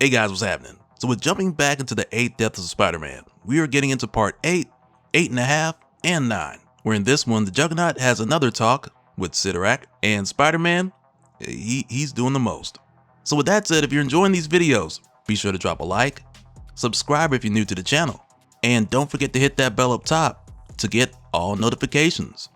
Hey guys, what's happening? So with jumping back into the 8 Deaths of Spider-Man, we are getting into part 8, 8.5, and 9, where in this one, the Juggernaut has another talk with Cyttorak, and Spider-Man, he's doing the most. So with that said, if you're enjoying these videos, be sure to drop a like, subscribe if you're new to the channel, and don't forget to hit that bell up top to get all notifications.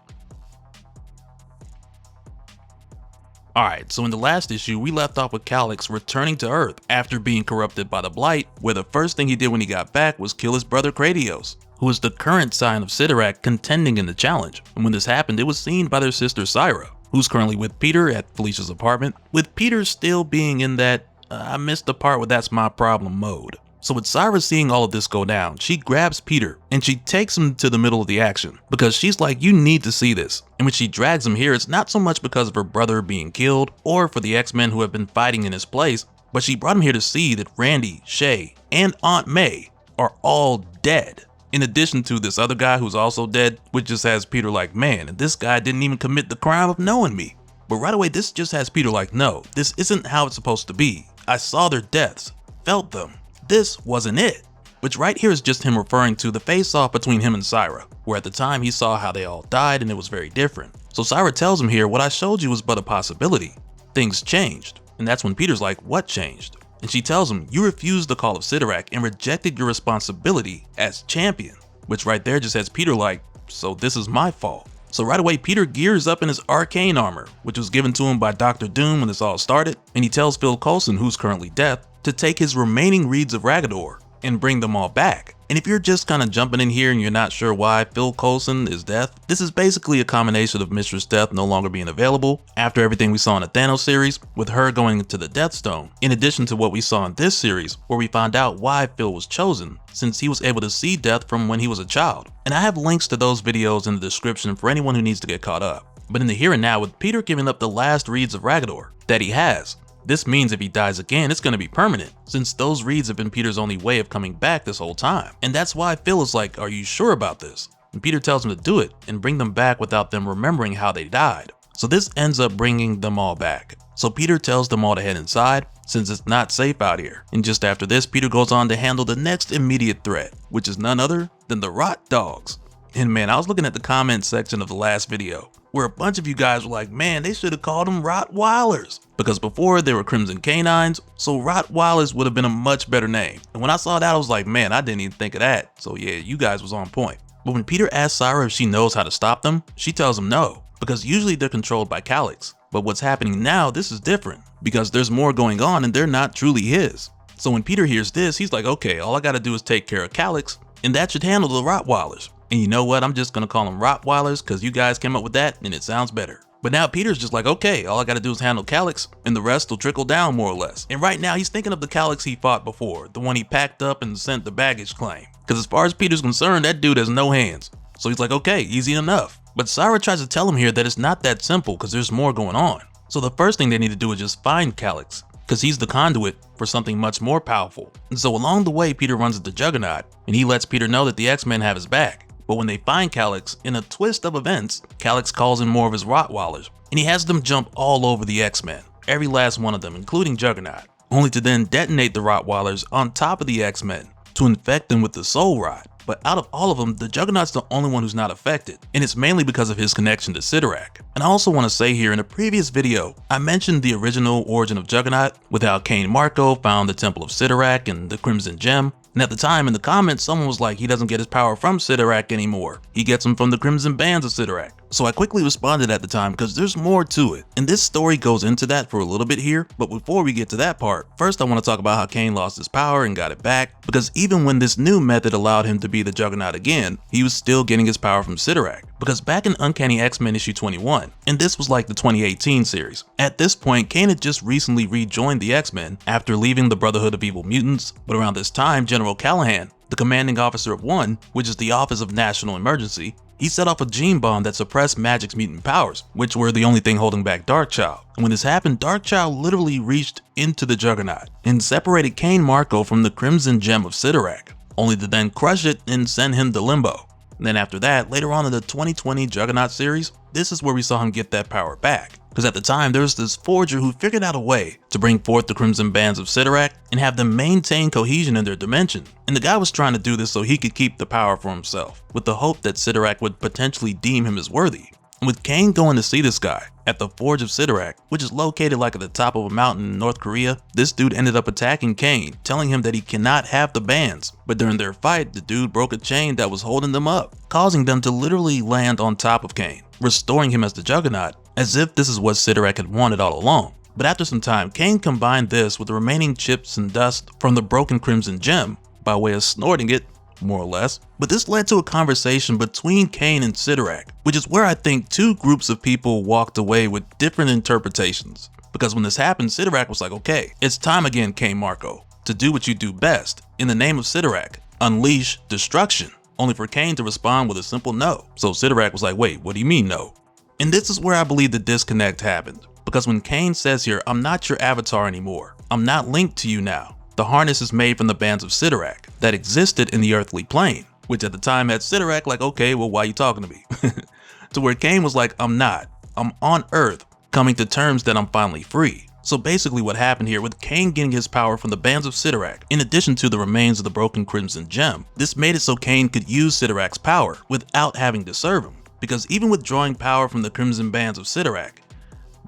Alright, so in the last issue, we left off with Calyx returning to Earth after being corrupted by the Blight, where the first thing he did when he got back was kill his brother Kratios, who is the current scion of Cyttorak contending in the challenge. And when this happened, it was seen by their sister Syra, who's currently with Peter at Felicia's apartment, with Peter still being in that I missed the part where that's my problem mode. So with Syra seeing all of this go down, she grabs Peter and she takes him to the middle of the action because she's like, you need to see this. And when she drags him here, it's not so much because of her brother being killed or for the X-Men who have been fighting in his place, but she brought him here to see that Randy, Shay, and Aunt May are all dead. In addition to this other guy who's also dead, which just has Peter like, man, and this guy didn't even commit the crime of knowing me. But right away, this just has Peter like, no, this isn't how it's supposed to be. I saw their deaths, felt them. This wasn't it. Which right here is just him referring to the face-off between him and Syra, where at the time he saw how they all died and it was very different. So Syra tells him here, what I showed you was but a possibility. Things changed. And that's when Peter's like, what changed? And she tells him, you refused the call of Cyttorak and rejected your responsibility as champion. Which right there just has Peter like, so this is my fault. So right away, Peter gears up in his arcane armor, which was given to him by Dr. Doom when this all started, and he tells Phil Coulson, who's currently dead, to take his remaining reeds of Ragador and bring them all back. And if you're just kind of jumping in here and you're not sure why Phil Coulson is Death, this is basically a combination of Mistress Death no longer being available after everything we saw in the Thanos series, with her going into the Death Stone, in addition to what we saw in this series, where we found out why Phil was chosen, since he was able to see Death from when he was a child. And I have links to those videos in the description for anyone who needs to get caught up. But in the here and now, with Peter giving up the last reeds of Ragador that he has, this means if he dies again, it's going to be permanent, since those reeds have been Peter's only way of coming back this whole time. And that's why Phil is like, are you sure about this? And Peter tells him to do it and bring them back without them remembering how they died. So this ends up bringing them all back. So Peter tells them all to head inside, since it's not safe out here. And just after this, Peter goes on to handle the next immediate threat, which is none other than the Rot Dogs. And man, I was looking at the comment section of the last video, where a bunch of you guys were like, man, they should have called them Rottweilers. Because before they were Crimson Canines, so Rottweilers would have been a much better name. And when I saw that, I was like, man, I didn't even think of that. So yeah, you guys was on point. But when Peter asks Syra if she knows how to stop them, she tells him no, because usually they're controlled by Calyx. But what's happening now, this is different, because there's more going on and they're not truly his. So when Peter hears this, he's like, okay, all I gotta do is take care of Calyx, and that should handle the Rottweilers. And you know what, I'm just gonna call them Rottweilers because you guys came up with that and it sounds better. But now Peter's just like, okay, all I gotta do is handle Calyx and the rest will trickle down more or less. And right now he's thinking of the Calyx he fought before, the one he packed up and sent the baggage claim. Because as far as Peter's concerned, that dude has no hands. So he's like, okay, easy enough. But Syra tries to tell him here that it's not that simple because there's more going on. So the first thing they need to do is just find Calyx, because he's the conduit for something much more powerful. And so along the way, Peter runs into Juggernaut and he lets Peter know that the X-Men have his back. But when they find Calyx, in a twist of events, Calyx calls in more of his Rottweilers, and he has them jump all over the X-Men, every last one of them, including Juggernaut, only to then detonate the Rottweilers on top of the X-Men to infect them with the Soul Rot. But out of all of them, the Juggernaut's the only one who's not affected, and it's mainly because of his connection to Cyttorak. And I also want to say here, in a previous video, I mentioned the original origin of Juggernaut, with how Cain Marko found the Temple of Cyttorak and the Crimson Gem. And at the time in the comments, someone was like, he doesn't get his power from Cyttorak anymore. He gets them from the Crimson Bands of Cyttorak. So I quickly responded at the time because there's more to it. And this story goes into that for a little bit here. But before we get to that part, first I want to talk about how Cain lost his power and got it back. Because even when this new method allowed him to be the Juggernaut again, he was still getting his power from Cyttorak. Because back in Uncanny X-Men issue 21, and this was like the 2018 series, at this point Cain had just recently rejoined the X-Men after leaving the Brotherhood of Evil Mutants, but around this time General Callahan, the commanding officer of ONE, which is the Office of National Emergency, he set off a gene bomb that suppressed Magic's mutant powers, which were the only thing holding back Darkchild. And when this happened, Darkchild literally reached into the Juggernaut and separated Cain Marko from the Crimson Gem of Cyttorak, only to then crush it and send him to Limbo. And then after that, later on in the 2020 Juggernaut series, this is where we saw him get that power back. because at the time there was this forger who figured out a way to bring forth the Crimson Bands of Cyttorak and have them maintain cohesion in their dimension. And the guy was trying to do this so he could keep the power for himself, with the hope that Cyttorak would potentially deem him as worthy. And with Cain going to see this guy at the Forge of Cyttorak, which is located like at the top of a mountain in North Korea, this dude ended up attacking Cain, telling him that he cannot have the bands. But during their fight, the dude broke a chain that was holding them up, causing them to literally land on top of Cain, restoring him as the Juggernaut, as if this is what Cyttorak had wanted all along. But after some time, Cain combined this with the remaining chips and dust from the broken Crimson Gem by way of snorting it, more or less. But this led to a conversation between Cain and Cyttorak, which is where I think two groups of people walked away with different interpretations. Because when this happened, Cyttorak was like, okay, it's time again, Cain Marco, to do what you do best. In the name of Cyttorak, unleash destruction. Only for Cain to respond with a simple no. So Cyttorak was like, wait, what do you mean no? And this is where I believe the disconnect happened. Because when Cain says here, I'm not your avatar anymore, I'm not linked to you now. The harness is made from the bands of Cyttorak that existed in the earthly plane, which at the time had Cyttorak like, okay, well, why are you talking to me? To where Cain was like, I'm not. I'm on Earth, coming to terms that I'm finally free. So basically what happened here with Cain getting his power from the bands of Cyttorak, in addition to the remains of the broken Crimson Gem, this made it so Cain could use Cyttorak's power without having to serve him. Because even withdrawing power from the Crimson Bands of Cyttorak,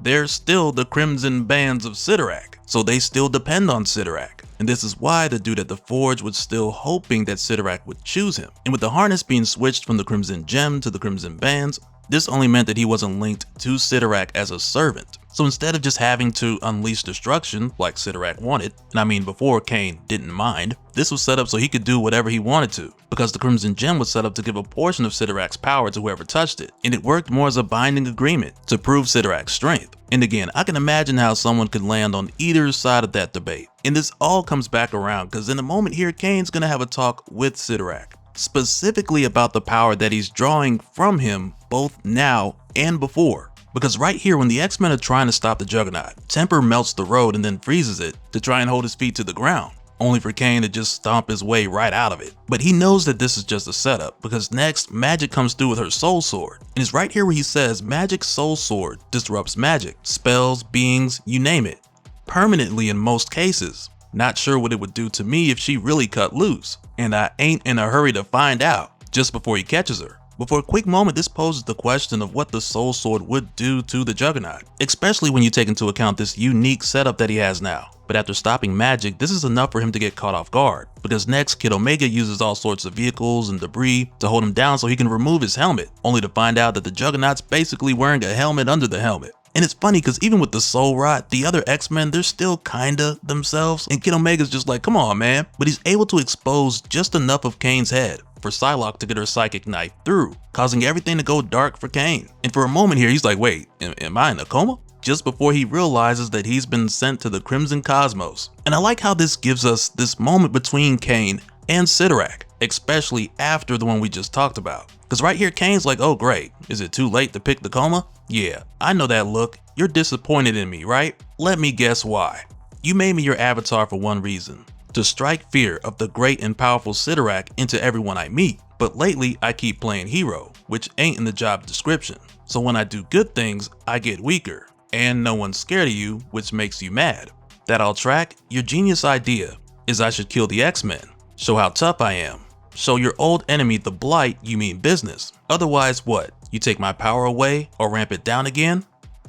they're still the Crimson Bands of Cyttorak, so they still depend on Cyttorak. And this is why the dude at the Forge was still hoping that Cyttorak would choose him. And with the harness being switched from the Crimson Gem to the Crimson Bands, this only meant that he wasn't linked to Cyttorak as a servant. So instead of just having to unleash destruction like Cyttorak wanted, and I mean before Cain didn't mind, this was set up so he could do whatever he wanted to, because the Crimson Gem was set up to give a portion of Cyttorak's power to whoever touched it, and it worked more as a binding agreement to prove Cyttorak's strength. And again, I can imagine how someone could land on either side of that debate. And this all comes back around because in a moment here, Cain's gonna have a talk with Cyttorak, specifically about the power that he's drawing from him both now and before. Because right here, when the X-Men are trying to stop the Juggernaut, Temper melts the road and then freezes it to try and hold his feet to the ground, only for Cain to just stomp his way right out of it. But he knows that this is just a setup, because next, Magic comes through with her Soul Sword. And it's right here where he says Magic's Soul Sword disrupts magic, spells, beings, you name it, permanently in most cases. Not sure what it would do to me if she really cut loose, and I ain't in a hurry to find out just before he catches her. But for a quick moment, this poses the question of what the Soul Sword would do to the Juggernaut, especially when you take into account this unique setup that he has now. But after stopping Magic, this is enough for him to get caught off guard, because next Kid Omega uses all sorts of vehicles and debris to hold him down so he can remove his helmet, only to find out that the Juggernaut's basically wearing a helmet under the helmet. And it's funny because even with the Soul Rot, the other X-Men, they're still kinda themselves, and Kid Omega's just like, come on man, but he's able to expose just enough of Cain's head for Psylocke to get her psychic knife through, causing everything to go dark for Cain. And for a moment here, he's like, wait, am I in a coma? Just before he realizes that he's been sent to the Crimson Cosmos. And I like how this gives us this moment between Cain and Cyttorak, especially after the one we just talked about. Because right here, Cain's like, oh great, is it too late to pick the coma? Yeah, I know that look. You're disappointed in me, right? Let me guess why. You made me your avatar for one reason, to strike fear of the great and powerful Cyttorak into everyone I meet. But lately, I keep playing hero, which ain't in the job description. So when I do good things, I get weaker, and no one's scared of you, which makes you mad. That I'll track, your genius idea is I should kill the X-Men, show how tough I am, show your old enemy the Blight you mean business. Otherwise what? You take my power away or ramp it down again?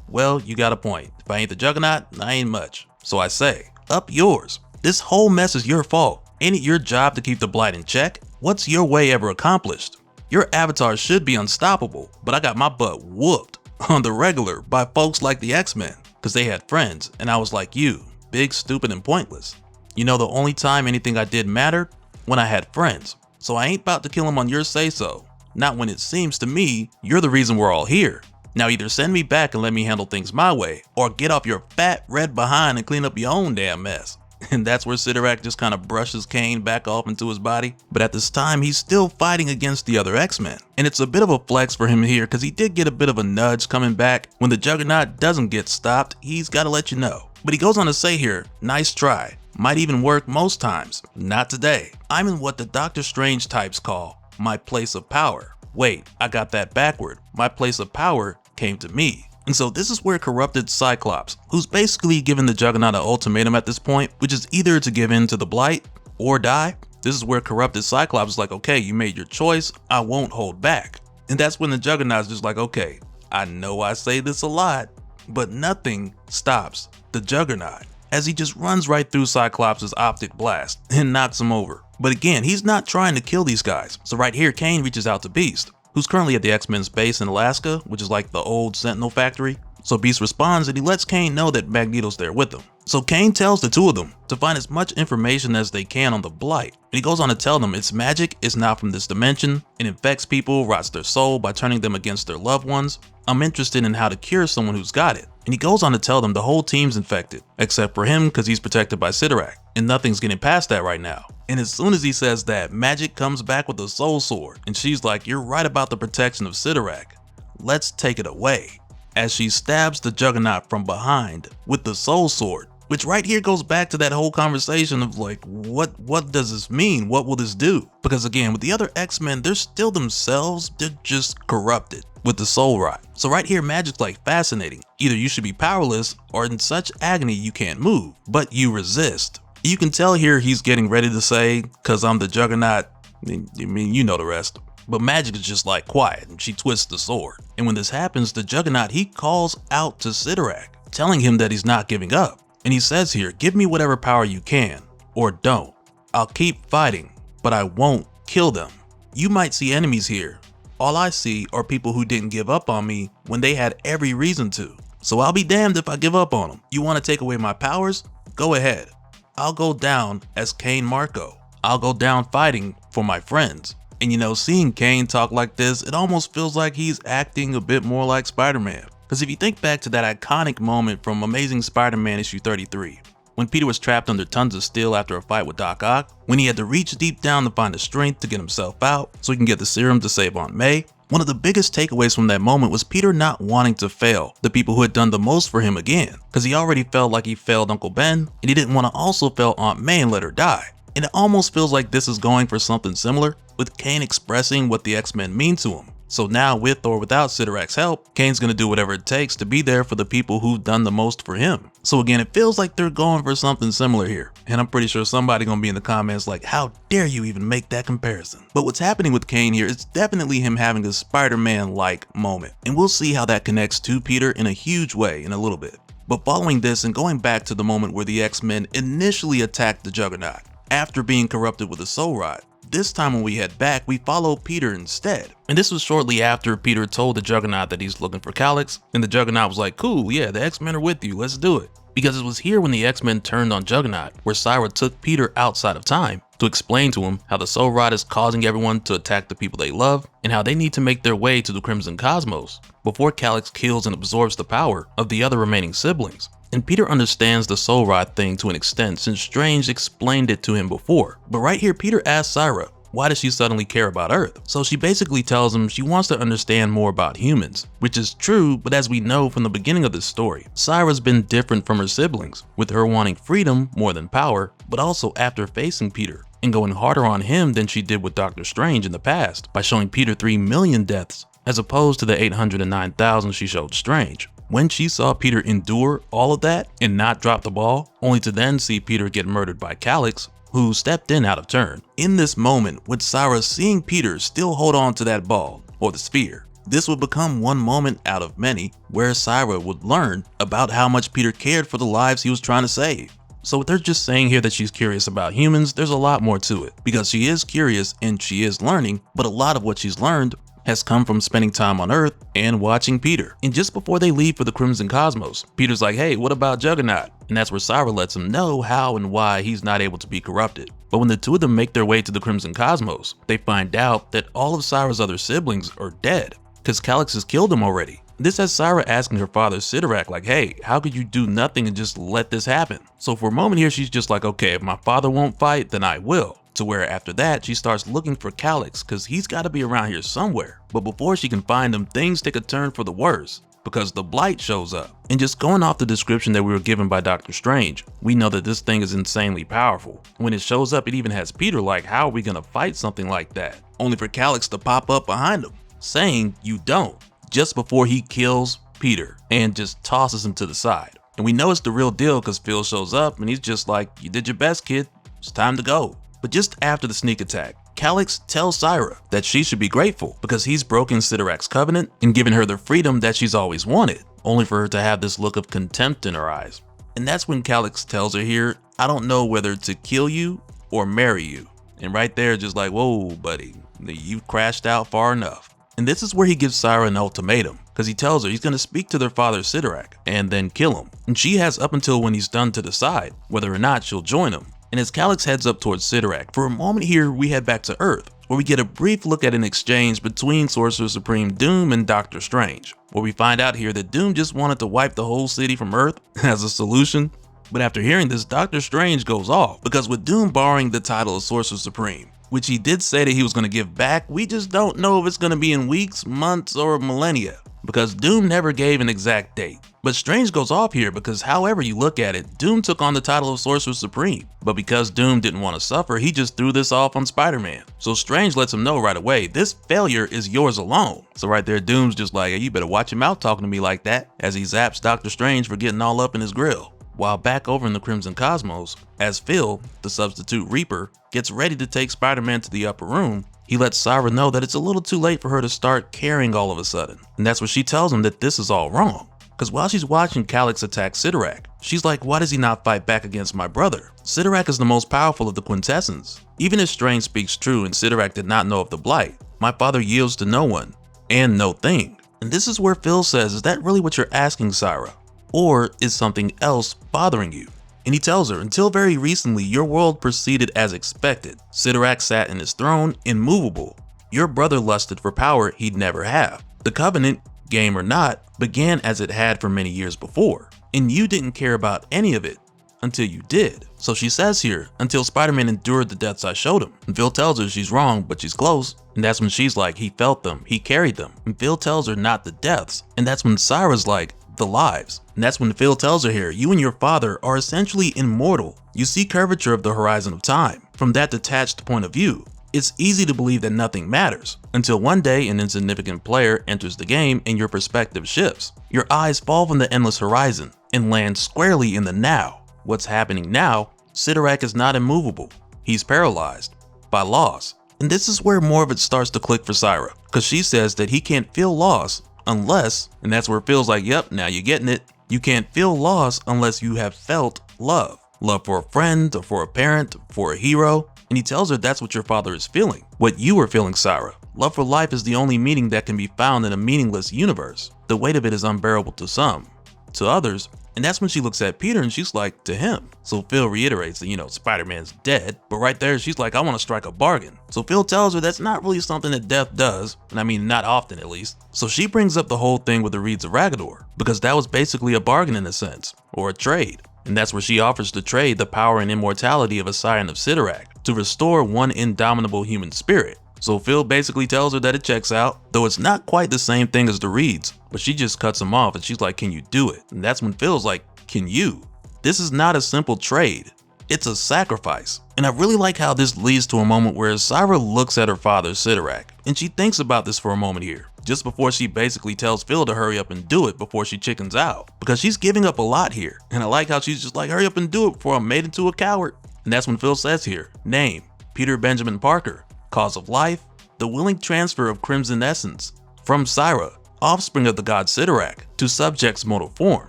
Well, you got a point. If I ain't the Juggernaut, I ain't much. So I say, up yours. This whole mess is your fault. Ain't it your job to keep the Blight in check? What's your way ever accomplished? Your avatar should be unstoppable, but I got my butt whooped on the regular by folks like the X-Men, because they had friends, and I was like you, big, stupid, and pointless. You know, the only time anything I did mattered? When I had friends. So I ain't about to kill them on your say-so. Not when it seems to me you're the reason we're all here. Now either send me back and let me handle things my way, or get off your fat red behind and clean up your own damn mess. And that's where Cyttorak just kind of brushes Cain back off into his body. But at this time, he's still fighting against the other X-Men. And it's a bit of a flex for him here because he did get a bit of a nudge coming back. When the Juggernaut doesn't get stopped, he's got to let you know. But he goes on to say here, nice try. Might even work most times. Not today. I'm in what the Doctor Strange types call my place of power. Wait, I got that backward. My place of power came to me. And so this is where corrupted Cyclops, who's basically given the Juggernaut an ultimatum at this point, which is either to give in to the Blight or die. This is where corrupted Cyclops is like, okay, you made your choice, I won't hold back. And that's when the Juggernaut's just like, okay, I know I say this a lot, but nothing stops the Juggernaut, as he just runs right through Cyclops' optic blast and knocks him over. But again, he's not trying to kill these guys. So right here, Kane reaches out to Beast, who's currently at the X-Men's base in Alaska, which is like the old Sentinel factory. So Beast responds and he lets Kane know that Magneto's there with him. So Kane tells the two of them to find as much information as they can on the Blight. And he goes on to tell them it's magic, it's not from this dimension, it infects people, rots their soul by turning them against their loved ones. I'm interested in how to cure someone who's got it. And he goes on to tell them the whole team's infected, except for him because he's protected by Cyttorak, and nothing's getting past that right now. And as soon as he says that, Magic comes back with a soul sword, and she's like, you're right about the protection of Cyttorak. Let's take it away. As she stabs the Juggernaut from behind with the soul sword, which right here goes back to that whole conversation of like, what does this mean? What will this do? Because again, with the other X-Men, they're still themselves, they're just corrupted with the soul rot. So right here, Magic's like fascinating. Either you should be powerless or in such agony you can't move, but you resist. You can tell here he's getting ready to say, cause I'm the Juggernaut, I mean, you know the rest. But Magic is just like quiet and she twists the sword. And when this happens, the Juggernaut, he calls out to Cyttorak, telling him that he's not giving up. And he says here, give me whatever power you can, or don't. I'll keep fighting, but I won't kill them. You might see enemies here. All I see are people who didn't give up on me when they had every reason to. So I'll be damned if I give up on them. You want to take away my powers? Go ahead. I'll go down as Kane Marco. I'll go down fighting for my friends. And you know, seeing Kane talk like this, it almost feels like he's acting a bit more like Spider-Man. Because if you think back to that iconic moment from Amazing Spider-Man issue 33, when Peter was trapped under tons of steel after a fight with Doc Ock, when he had to reach deep down to find the strength to get himself out so he can get the serum to save Aunt May, one of the biggest takeaways from that moment was Peter not wanting to fail the people who had done the most for him again, because he already felt like he failed Uncle Ben, and he didn't want to also fail Aunt May and let her die. And it almost feels like this is going for something similar, with Kane expressing what the X-Men mean to him. So now, with or without Cyttorak's help, Kane's gonna do whatever it takes to be there for the people who've done the most for him. So again, it feels like they're going for something similar here. And I'm pretty sure somebody gonna be in the comments like, how dare you even make that comparison? But what's happening with Kane here is definitely him having a Spider-Man-like moment. And we'll see how that connects to Peter in a huge way in a little bit. But following this and going back to the moment where the X-Men initially attacked the Juggernaut, after being corrupted with a soul rod, this time when we head back, we follow Peter instead. And this was shortly after Peter told the Juggernaut that he's looking for Calyx, and the Juggernaut was like, cool, yeah, the X-Men are with you, let's do it. Because it was here when the X-Men turned on Juggernaut, where Cyra took Peter outside of time to explain to him how the soul rod is causing everyone to attack the people they love, and how they need to make their way to the Crimson Cosmos before Calyx kills and absorbs the power of the other remaining siblings. And Peter understands the soul rod thing to an extent since Strange explained it to him before. But right here, Peter asks Cyra, why does she suddenly care about Earth? So she basically tells him she wants to understand more about humans, which is true, but as we know from the beginning of this story, Cyra's been different from her siblings, with her wanting freedom more than power, but also after facing Peter and going harder on him than she did with Doctor Strange in the past by showing Peter 3 million deaths as opposed to the 809,000 she showed Strange. When she saw Peter endure all of that and not drop the ball, only to then see Peter get murdered by Calyx, who stepped in out of turn. In this moment, with Cyra seeing Peter still hold on to that ball, or the sphere, this would become one moment out of many where Cyra would learn about how much Peter cared for the lives he was trying to save. So with her just saying here that she's curious about humans, there's a lot more to it, because she is curious and she is learning, but a lot of what she's learned has come from spending time on Earth and watching Peter. And just before they leave for the Crimson Cosmos, Peter's like, hey, what about Juggernaut? And that's where Cyra lets him know how and why he's not able to be corrupted. But when the two of them make their way to the Crimson Cosmos, they find out that all of Cyra's other siblings are dead, because Calyx has killed them already. This has Cyra asking her father Cyttorak like, hey, how could you do nothing and just let this happen? So for a moment here, she's just like, okay, if my father won't fight, then I will. To where after that, she starts looking for Calyx because he's got to be around here somewhere. But before she can find him, things take a turn for the worse because the Blight shows up. And just going off the description that we were given by Doctor Strange, we know that this thing is insanely powerful. When it shows up, it even has Peter like, how are we gonna fight something like that? Only for Calyx to pop up behind him, saying you don't, just before he kills Peter, and just tosses him to the side. And we know it's the real deal because Phil shows up and he's just like, "You did your best, kid. It's time to go." But just after the sneak attack, Calix tells Cyra that she should be grateful because he's broken Cyttorak's covenant and given her the freedom that she's always wanted, only for her to have this look of contempt in her eyes. And that's when Calix tells her here, "I don't know whether to kill you or marry you." And right there, just like, whoa, buddy, you've crashed out far enough. And this is where he gives Cyra an ultimatum, because he tells her he's going to speak to their father Cyttorak and then kill him. And she has up until when he's done to decide whether or not she'll join him. And as Calix heads up towards Cyttorak, for a moment here we head back to Earth, where we get a brief look at an exchange between Sorcerer Supreme Doom and Doctor Strange, where we find out here that Doom just wanted to wipe the whole city from Earth as a solution. But after hearing this, Doctor Strange goes off, because with Doom borrowing the title of Sorcerer Supreme, which he did say that he was going to give back, we just don't know if it's going to be in weeks, months, or millennia, because Doom never gave an exact date. But Strange goes off here because however you look at it, Doom took on the title of Sorcerer Supreme. But because Doom didn't want to suffer, he just threw this off on Spider-Man. So Strange lets him know right away, this failure is yours alone. So right there, Doom's just like, "Hey, you better watch your mouth talking to me like that," as he zaps Doctor Strange for getting all up in his grill. While back over in the Crimson Cosmos, as Phil, the substitute Reaper, gets ready to take Spider-Man to the upper room, he lets Cyra know that it's a little too late for her to start caring all of a sudden. And that's when she tells him that this is all wrong. Because while she's watching Calix attack Cyttorak, she's like, "Why does he not fight back against my brother? Cyttorak is the most powerful of the Quintessence. Even if Strange speaks true and Cyttorak did not know of the Blight, my father yields to no one, and no thing." And this is where Phil says, "Is that really what you're asking, Cyra? Or is something else bothering you?" And he tells her, "Until very recently, your world proceeded as expected. Cyttorak sat in his throne, immovable. Your brother lusted for power he'd never have. The Covenant, game or not, began as it had for many years before. And you didn't care about any of it until you did." So she says here, "Until Spider-Man endured the deaths I showed him." And Phil tells her she's wrong, but she's close. And that's when she's like, "He felt them, he carried them." And Phil tells her not the deaths. And that's when Cyra's like, "The lives." And that's when Phil tells her here, "You and your father are essentially immortal. You see curvature of the horizon of time. From that detached point of view, it's easy to believe that nothing matters, until one day an insignificant player enters the game and your perspective shifts. Your eyes fall from the endless horizon and land squarely in the now. What's happening now, Cyttorak is not immovable. He's paralyzed by loss." And this is where more of it starts to click for Cyra, because she says that he can't feel loss unless, and that's where Phil's like, "Yep, now you're getting it. You can't feel loss unless you have felt love. Love for a friend, or for a parent, for a hero." And he tells her that's what your father is feeling. What you are feeling, Cyra. Love for life is the only meaning that can be found in a meaningless universe. The weight of it is unbearable to some. To others, and that's when she looks at Peter and she's like, "To him." So Phil reiterates that, Spider-Man's dead, but right there she's like, "I want to strike a bargain." So Phil tells her that's not really something that death does, and I mean not often at least. So she brings up the whole thing with the Reeds of Ragador, because that was basically a bargain in a sense, or a trade. And that's where she offers to trade the power and immortality of a scion of Cyttorak to restore one indomitable human spirit. So Phil basically tells her that it checks out, though it's not quite the same thing as the Reeds, but she just cuts him off and she's like, "Can you do it?" And that's when Phil's like, "Can you? This is not a simple trade. It's a sacrifice." And I really like how this leads to a moment where Cyra looks at her father, Cyttorak, and she thinks about this for a moment here, just before she basically tells Phil to hurry up and do it before she chickens out, because she's giving up a lot here. And I like how she's just like, "Hurry up and do it before I'm made into a coward." And that's when Phil says here, "Name, Peter Benjamin Parker. Cause of life, the willing transfer of crimson essence from Cyra, offspring of the god Cyttorak, to subject's mortal form.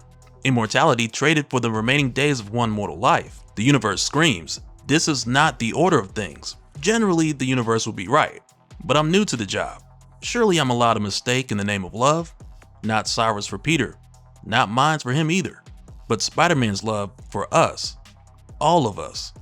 Immortality traded for the remaining days of one mortal life." The universe screams, "This is not the order of things. Generally, the universe will be right, but I'm new to the job. Surely I'm allowed a mistake in the name of love? Not Cyra's for Peter, not mine's for him either, but Spider-Man's love for us, all of us."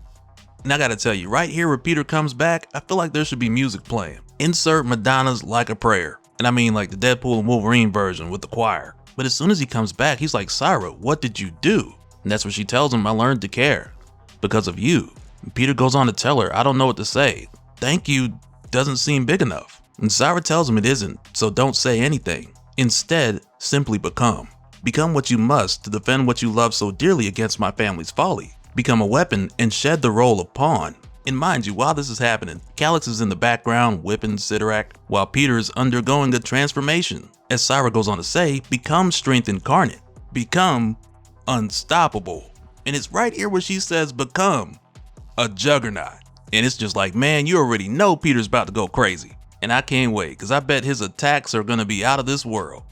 And I gotta tell you, right here where Peter comes back, I feel like there should be music playing. Insert Madonna's Like a Prayer. And I mean like the Deadpool and Wolverine version with the choir. But as soon as he comes back, he's like, "Cyra, what did you do?" And that's when she tells him, "I learned to care because of you." And Peter goes on to tell her, "I don't know what to say. Thank you doesn't seem big enough." And Cyra tells him it isn't, so don't say anything. Instead, simply become. Become what you must to defend what you love so dearly against my family's folly. Become a weapon and shed the role of pawn. And mind you, while this is happening, Calix is in the background whipping Cyttorak, while Peter is undergoing a transformation. As Cyra goes on to say, become strength incarnate. Become unstoppable. And it's right here where she says become a Juggernaut. And it's just like, man, you already know Peter's about to go crazy. And I can't wait, because I bet his attacks are going to be out of this world.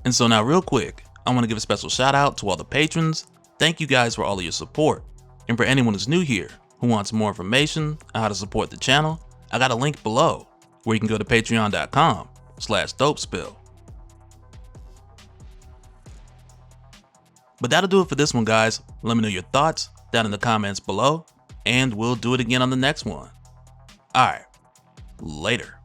And so now real quick, I want to give a special shout out to all the patrons. Thank you guys for all of your support. And for anyone who's new here, who wants more information on how to support the channel, I got a link below where you can go to patreon.com/dopespill. But that'll do it for this one, guys. Let me know your thoughts down in the comments below, and we'll do it again on the next one. Alright, later.